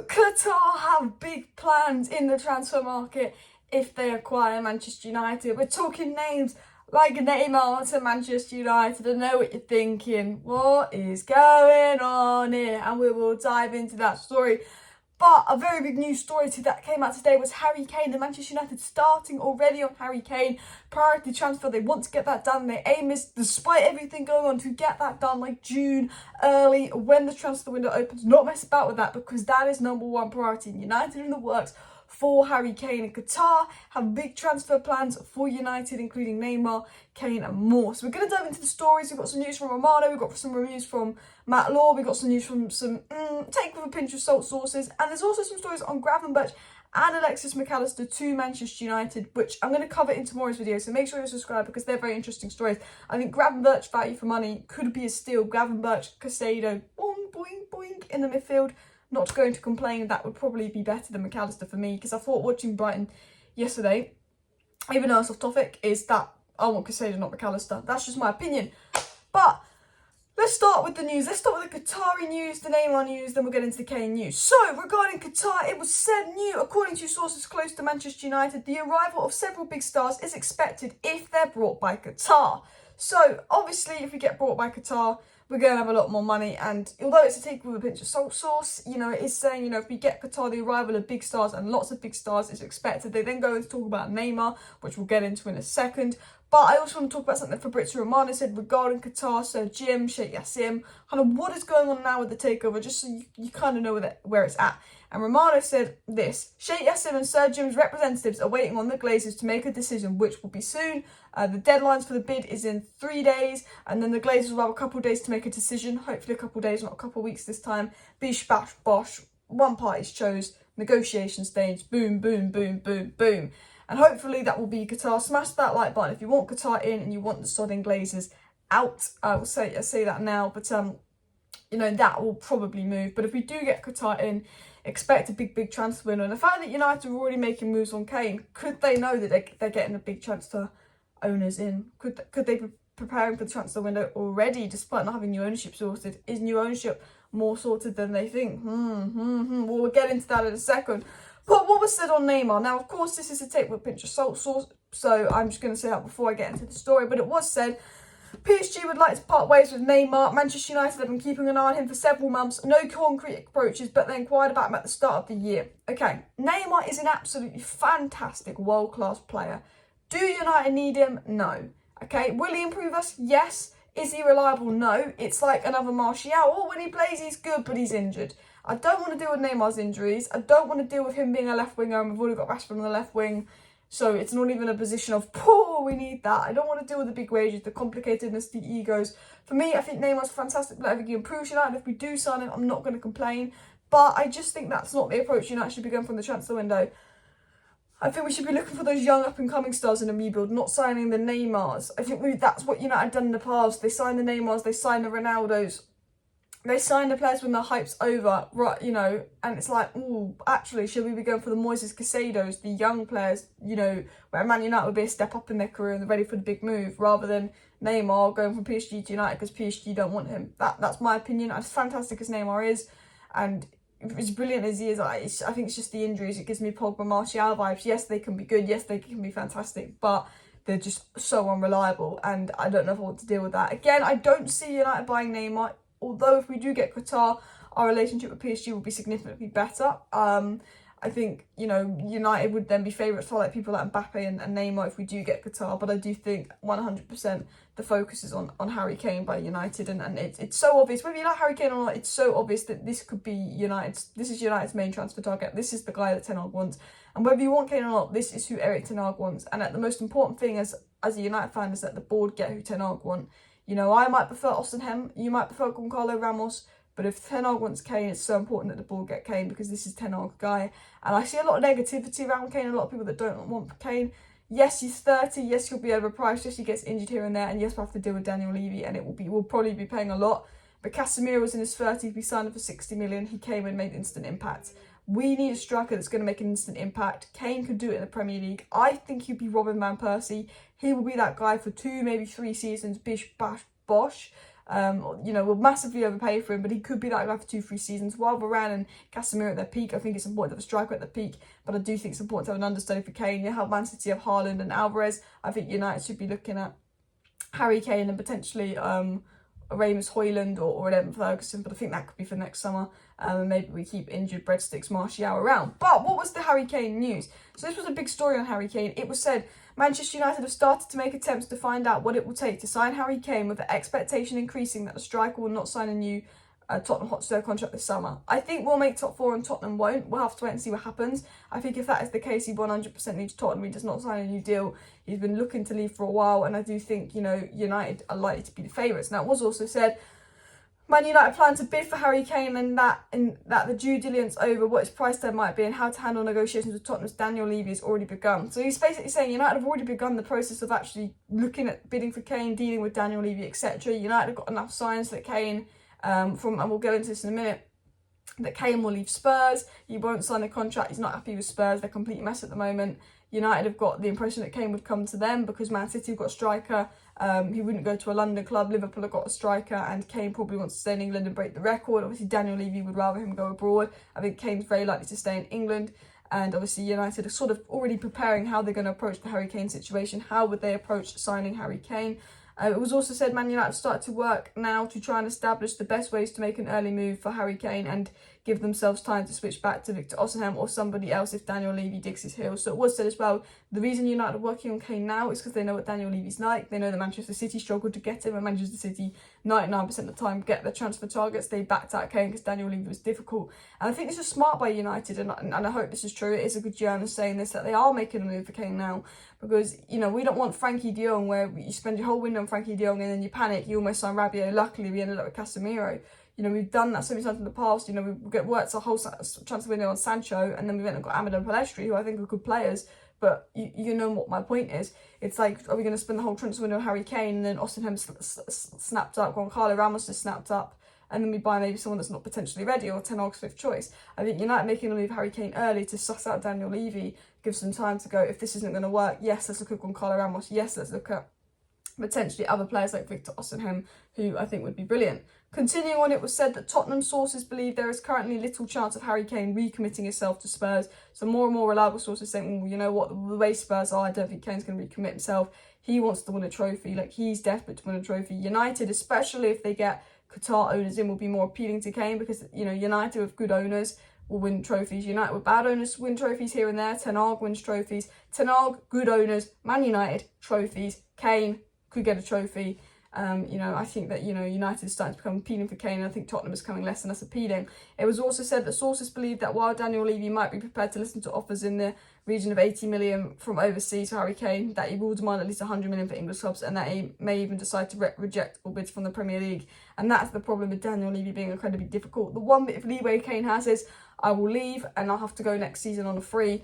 Qatar have big plans in the transfer market if they acquire Manchester United. We're talking names like Neymar to Manchester United. I know what you're thinking. What is going on here? And we will dive into that story. But a very big news story that came out today was Harry Kane. The Manchester United starting already on Harry Kane. Priority transfer, they want to get that done. Their aim is, despite everything going on, to get that done like June, early, when the transfer window opens. Not mess about with that, because that is number one priority. United in the works for Harry Kane, and Qatar have big transfer plans for United, including Neymar, Kane and more. So we're going to dive into the stories. We've got some news from Romano, we've got some reviews from Matt Law, we've got some news from some take with a pinch of salt sources, and there's also some stories on Gravenberch and Alexis McAllister to Manchester United, which I'm going to cover in tomorrow's video, so make sure you're subscribed because they're very interesting stories. I think Gravenberch, value for money, could be a steal. Gravenberch, Caicedo, boing, boing, boing in the midfield. Not going to complain, that would probably be better than McAllister for me, because I thought watching Brighton yesterday, even though it's off topic, is that I want Caicedo, not McAllister. That's just my opinion. But let's start with the news. Let's start with the Qatari news, the Neymar news, then we'll get into the Kane news. So, regarding Qatar, it was said new, according to sources close to Manchester United, the arrival of several big stars is expected if they're brought by Qatar. So, obviously, if we get brought by Qatar, we're going to have a lot more money, and although it's a take with a pinch of salt sauce, it is saying, if we get Qatar, the arrival of big stars, and lots of big stars is expected. They then go into talk about Neymar, which we'll get into in a second. But I also want to talk about something Fabrizio Romano said regarding Qatar. So Jim, Sheikh Jassim, kind of what is going on now with the takeover, just so you kind of know where it's at. And Romano said this: Sheikh Jassim and Sir Jim's representatives are waiting on the Glazers to make a decision, which will be soon. The deadlines for the bid is in 3 days, and then the Glazers will have a couple of days to make a decision. Hopefully a couple of days, not a couple of weeks this time. Bish, bash, bosh. One party's chose. Negotiation stage. Boom, boom, boom, boom, boom. And hopefully that will be Qatar. Smash that like button if you want Qatar in and you want the sodding Glazers out. I will say that now, but that will probably move. But if we do get Qatar in, expect a big transfer window. And the fact that United are already making moves on Kane, could they know that they're getting a big transfer owners in? Could they be preparing for the transfer window already, despite not having new ownership sorted? Is new ownership more sorted than they think? Well, we'll get into that in a second. But what was said on Neymar? Now, of course, this is a take with a pinch of salt sauce, so I'm just going to say that before I get into the story. But it was said PSG would like to part ways with Neymar. Manchester United have been keeping an eye on him for several months. No concrete approaches, but they inquired about him at the start of the year. Okay, Neymar is an absolutely fantastic, world-class player. Do United need him? No. Okay, will he improve us? Yes. Is he reliable? No. It's like another Martial. Oh, when he plays, he's good, but he's injured. I don't want to deal with Neymar's injuries. I don't want to deal with him being a left winger, and we've already got Rashford on the left wing. So it's not even a position of, we need that. I don't want to deal with the big wages, the complicatedness, the egos. For me, I think Neymar's a fantastic player. I think he improves United. If we do sign him, I'm not going to complain. But I just think that's not the approach United should be going from the transfer window. I think we should be looking for those young up-and-coming stars in a rebuild, not signing the Neymars. I think that's what United done in the past. They signed the Neymars, they signed the Ronaldos. They signed the players when the hype's over, right? And it's like, actually, should we be going for the Moises Caicedos, the young players, where Man United would be a step up in their career and they're ready for the big move, rather than Neymar going from PSG to United because PSG don't want him. That's my opinion. As fantastic as Neymar is, and as brilliant as he is, I think it's just the injuries. It gives me Pogba, Martial vibes. Yes, they can be good. Yes, they can be fantastic, but they're just so unreliable, and I don't know if I want to deal with that. Again, I don't see United buying Neymar. Although if we do get Qatar, our relationship with PSG will be significantly better. I think, United would then be favourites for people like Mbappe and Neymar if we do get Qatar. But I do think 100% the focus is on Harry Kane by United. And it's so obvious, whether you like Harry Kane or not, it's so obvious that this could be United's main transfer target. This is the guy that Ten Hag wants. And whether you want Kane or not, this is who Erik Ten Hag wants. And the most important thing as a United fan is that the board get who Ten Hag want. I might prefer Austin Hem, you might prefer Goncalo Ramos, but if Ten Hag wants Kane, it's so important that the board get Kane, because this is Ten Hag's guy. And I see a lot of negativity around Kane, a lot of people that don't want Kane. Yes, he's 30, yes, he'll be overpriced, yes, he gets injured here and there, and yes, we'll have to deal with Daniel Levy, and we'll probably be paying a lot. But Casemiro was in his 30s, we signed him for 60 million, he came and made instant impact. We need a striker that's going to make an instant impact. Kane could do it in the Premier League. I think he'd be Robin Van Persie. He will be that guy for 2, maybe 3 seasons, bish, bash, bosh. Will massively overpay for him, but he could be that guy for 2-3 seasons. While Varane and Casemiro at their peak, I think it's important to have a striker at the peak, but I do think it's important to have an understudy for Kane. You have Man City have Haaland and Alvarez. I think United should be looking at Harry Kane and potentially Rasmus Højlund or Evan Ferguson, but I think that could be for next summer. And maybe we keep injured breadsticks Martial around. But what was the Harry Kane news? So this was a big story on Harry Kane. It was said Manchester United have started to make attempts to find out what it will take to sign Harry Kane, with the expectation increasing that the striker will not sign a new Tottenham Hotspur contract this summer. I think we'll make top 4 and Tottenham won't. We'll have to wait and see what happens. I think if that is the case, he 100% leaves Tottenham. He does not sign a new deal. He's been looking to leave for a while, and I do think, United are likely to be the favourites. Now, it was also said Man United plan to bid for Harry Kane, and that the due diligence over what his price tag might be and how to handle negotiations with Tottenham's Daniel Levy has already begun. So he's basically saying United have already begun the process of actually looking at bidding for Kane, dealing with Daniel Levy, etc. United have got enough signs that Kane, and we'll go into this in a minute, that Kane will leave Spurs. He won't sign a contract. He's not happy with Spurs. They're a complete mess at the moment. United have got the impression that Kane would come to them because Man City have got a striker. He wouldn't go to a London club. Liverpool have got a striker, and Kane probably wants to stay in England and break the record. Obviously, Daniel Levy would rather him go abroad. I think Kane's very likely to stay in England. And obviously, United are sort of already preparing how they're going to approach the Harry Kane situation. How would they approach signing Harry Kane? It was also said Man United have started to work now to try and establish the best ways to make an early move for Harry Kane and give themselves time to switch back to Victor Osimhen or somebody else if Daniel Levy digs his heels. So it was said as well, the reason United are working on Kane now is because they know what Daniel Levy's like. They know that Manchester City struggled to get him, and Manchester City 99% of the time get their transfer targets. They backed out Kane because Daniel Levy was difficult. And I think this is smart by United, and I hope this is true. It is a good journalist saying this, that they are making a move for Kane now, because, we don't want Frankie de Jong where you spend your whole window on Frankie de Jong and then you panic, you almost sign Rabiot. Luckily, we ended up with Casemiro. We've done that so many times in the past. We've worked our whole transfer window on Sancho, and then we went and got Ahmed and Palestri, who I think are good players. But you know what my point is. It's like, are we going to spend the whole transfer window on Harry Kane, and then Osimhen snapped up, Goncalo Ramos just snapped up, and then we buy maybe someone that's not potentially ready, or Ten Hag's 5th choice? I think United making a move Harry Kane early to suss out Daniel Levy gives them time to go, if this isn't going to work, yes, let's look at Goncalo Ramos, yes, let's look at potentially other players like Victor Osimhen, who I think would be brilliant. Continuing on, it was said that Tottenham sources believe there is currently little chance of Harry Kane recommitting himself to Spurs. So more and more reliable sources saying, well, you know what, the way Spurs are, I don't think Kane's going to recommit himself. He wants to win a trophy. Like, he's desperate to win a trophy. United, especially if they get Qatar owners in, will be more appealing to Kane because, United with good owners will win trophies. United with bad owners win trophies here and there. Ten Hag wins trophies. Ten Hag, good owners. Man United, trophies. Kane could get a trophy. I think that, United is starting to become appealing for Kane, and I think Tottenham is becoming less and less appealing. It was also said that sources believe that while Daniel Levy might be prepared to listen to offers in the region of 80 million from overseas for Harry Kane, that he will demand at least 100 million for English clubs, and that he may even decide to reject all bids from the Premier League. And that's the problem with Daniel Levy being incredibly difficult. The one bit of leeway Kane has is, I will leave and I'll have to go next season on a free.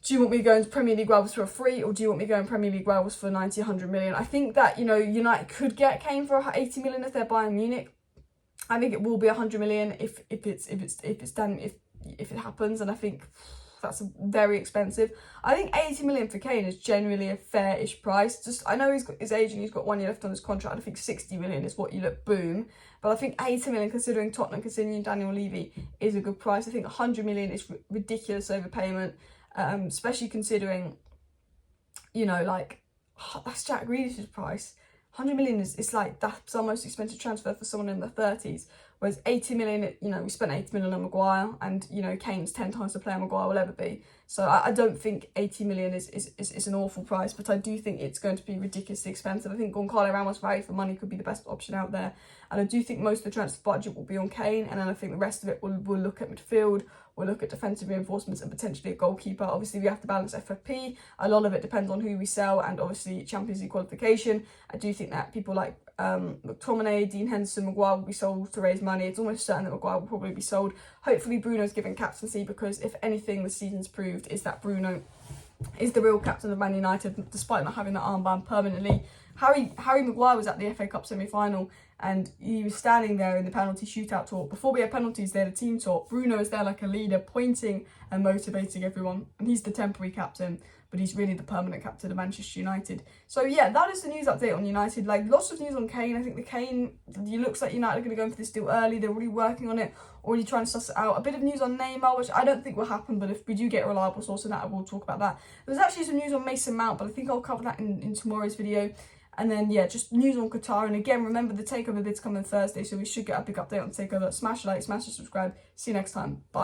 Do you want me to go into Premier League rivals for a free, or do you want me to go in Premier League rivals for 90, 100 million? I think that, United could get Kane for 80 million if they're buying Munich. I think it will be 100 million if it's done, if it happens, and I think that's very expensive. I think 80 million for Kane is generally a fair-ish price. Just, I know he's got his age and he's got 1 year left on his contract. I think 60 million is what you look boom. But I think 80 million, considering Tottenham, considering Daniel Levy, is a good price. I think 100 million is ridiculous overpayment. Especially considering, that's Jack Grealish's price. 100 million is like, that's our most expensive transfer for someone in their 30s. Whereas 80 million, we spent 80 million on Maguire, and, Kane's 10 times the player Maguire will ever be. So I don't think 80 million is an awful price, but I do think it's going to be ridiculously expensive. I think Goncalo Ramos value for money could be the best option out there. And I do think most of the transfer budget will be on Kane, and then I think the rest of it will look at midfield, we'll look at defensive reinforcements and potentially a goalkeeper. Obviously, we have to balance FFP. A lot of it depends on who we sell, and obviously Champions League qualification. I do think that people like McTominay, Dean Henderson, Maguire will be sold to raise money. It's almost certain that Maguire will probably be sold. Hopefully Bruno's given captaincy, because if anything the season's proved is that Bruno is the real captain of Man United, despite not having that armband permanently. Harry Maguire was at the FA Cup semi-final, and he was standing there in the penalty shootout talk. Before we had penalties, they had a team talk. Bruno is there like a leader, pointing and motivating everyone. And he's the temporary captain, but he's really the permanent captain of Manchester United. So yeah, that is the news update on United. Like, lots of news on Kane. I think it looks like United are going to go in for this deal early. They're already working on it, already trying to suss it out. A bit of news on Neymar, which I don't think will happen, but if we do get a reliable source on that, I will talk about that. There's actually some news on Mason Mount, but I think I'll cover that in tomorrow's video. And then, yeah, just news on Qatar. And again, remember the Takeover bid's coming Thursday, so we should get a big update on Takeover. Smash a like, smash a subscribe. See you next time. Bye.